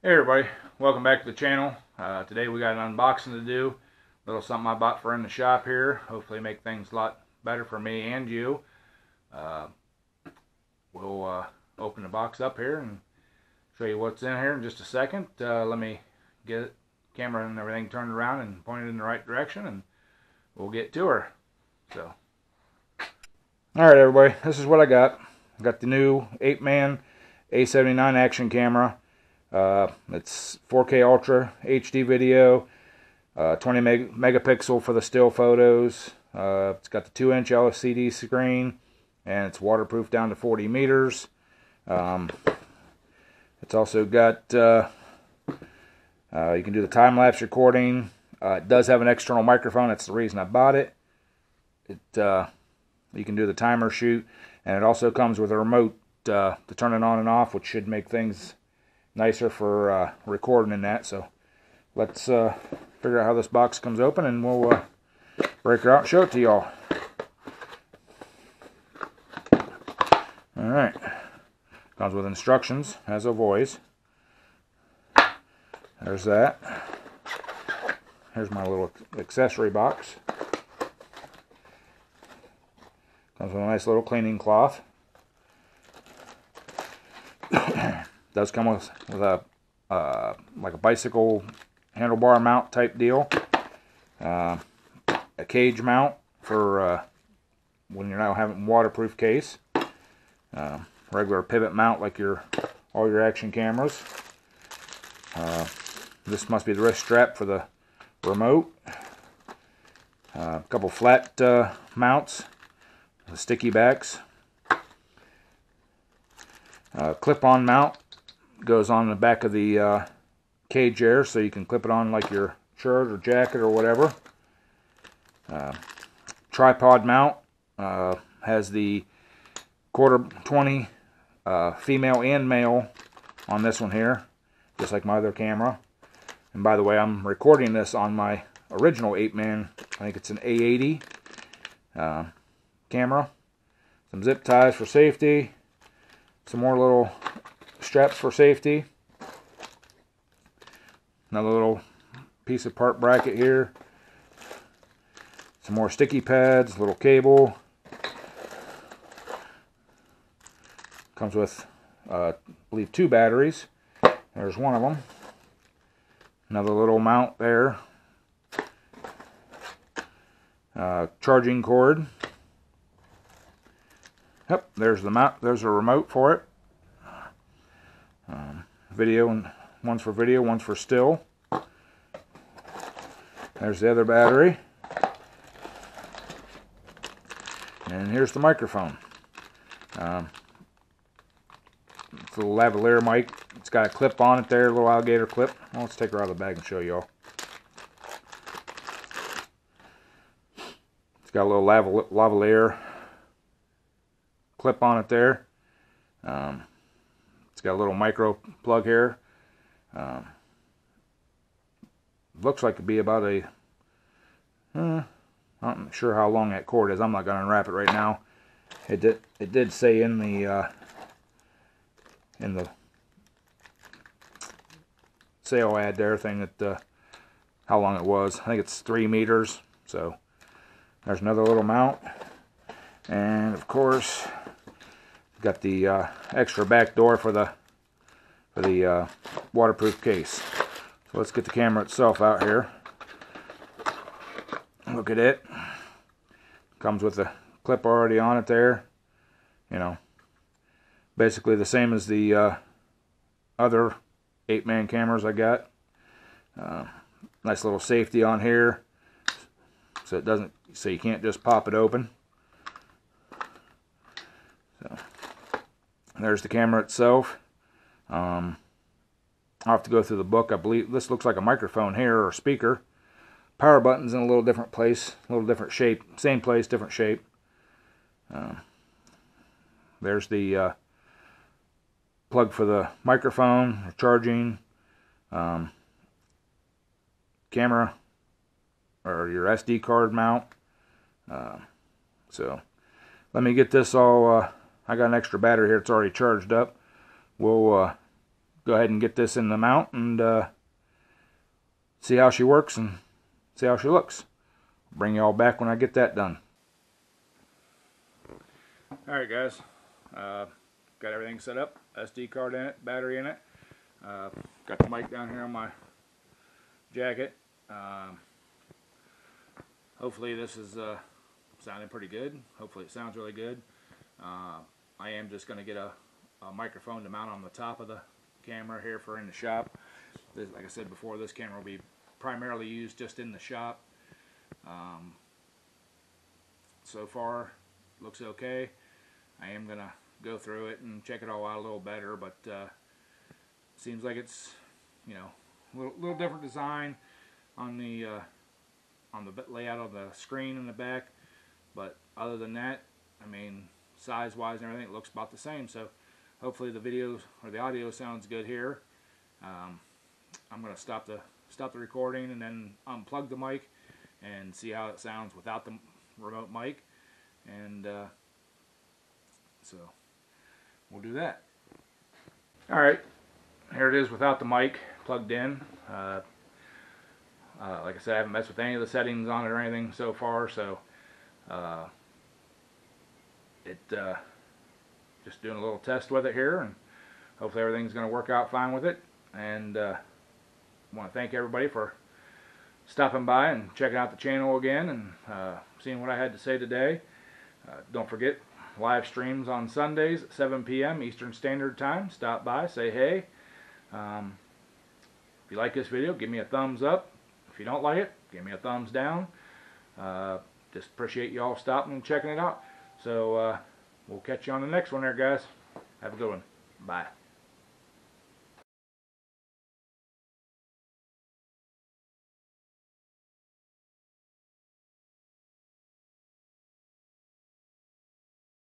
Hey everybody, welcome back to the channel. Today we got an unboxing to do. A little something I bought for in the shop here. Hopefully make things a lot better for me and you. We'll open the box up here and show you what's in here in just a second. Let me get the camera and everything turned around and pointed in the right direction, and we'll get to her. So, alright everybody, this is what I got. I got the new 8-man A79 action camera. It's 4K Ultra HD video, 20 megapixel for the still photos. It's got the 2-inch LCD screen, and it's waterproof down to 40 meters. It's also got, you can do the time-lapse recording. It does have an external microphone. That's the reason I bought it. You can do the timer shoot, and it also comes with a remote to turn it on and off, which should make things nicer for recording in that. So let's figure out how this box comes open, and we'll break her out and show it to y'all. Alright, comes with instructions as always. There's that. Here's my little accessory box. Comes with a nice little cleaning cloth. Does come with a like a bicycle handlebar mount type deal, a cage mount for when you're not having a waterproof case, regular pivot mount like all your action cameras. This must be the wrist strap for the remote. A couple flat mounts, the sticky backs, clip-on mount. Goes on the back of the cage there, so you can clip it on like your shirt or jacket or whatever. Tripod mount, has the 1/4-20 female and male on this one here, just like my other camera. And by the way, I'm recording this on my original 8-man, I think it's an A80 camera. Some zip ties for safety, some more little straps for safety, another little piece of part bracket here, some more sticky pads, little cable. Comes with I believe 2 batteries. There's one of them. Another little mount there, charging cord. Yep, there's the mount. There's a remote for it. Video, and one's for video, one's for still. There's the other battery, and here's the microphone. It's a little lavalier mic. It's got a clip on it there, a little alligator clip. Well, let's take her out of the bag and show y'all. It's got a little lavalier clip on it there. It's got a little micro plug here. Looks like it'd be about a, I'm not sure how long that cord is. I'm not going to unwrap it right now. It did say in the sale ad there thing that how long it was. I think it's 3 meters. So there's another little mount, and of course got the extra back door for the waterproof case. So let's get the camera itself out here. Look at it. Comes with the clip already on it there. You know, basically the same as the other 8-man cameras I got. Nice little safety on here, so you can't just pop it open. So there's the camera itself. I'll have to go through the book. I believe this looks like a microphone here, or a speaker. Power button's in a little different place, a little different shape. Same place, different shape. There's the plug for the microphone, charging, camera, or your SD card mount. So let me get this all, I got an extra battery here, it's already charged up. We'll go ahead and get this in the mount and see how she works and see how she looks. Bring y'all back when I get that done. Alright guys, got everything set up, SD card in it, battery in it, got the mic down here on my jacket. Hopefully this is sounding pretty good. Hopefully it sounds really good. I am just going to get a microphone to mount on the top of the camera here for in the shop. Like I said before, this camera will be primarily used just in the shop. So far looks okay. I am going to go through it and check it all out a little better, but seems like it's, you know, a little different design on the layout of the screen in the back, but other than that, I mean, size wise and everything, it looks about the same. So hopefully the videos or the audio sounds good here. I'm going to stop the recording and then unplug the mic and see how it sounds without the remote mic, and so we'll do that. Alright, here it is without the mic plugged in. Like I said, I haven't messed with any of the settings on it or anything so far, so just doing a little test with it here, and hopefully everything's going to work out fine with it. And I want to thank everybody for stopping by and checking out the channel again and seeing what I had to say today. Don't forget, live streams on Sundays at 7 p.m. Eastern Standard Time. Stop by, say hey. If you like this video, give me a thumbs up. If you don't like it, give me a thumbs down. Just appreciate you all stopping and checking it out. So we'll catch you on the next one there, guys. Have a good one. Bye.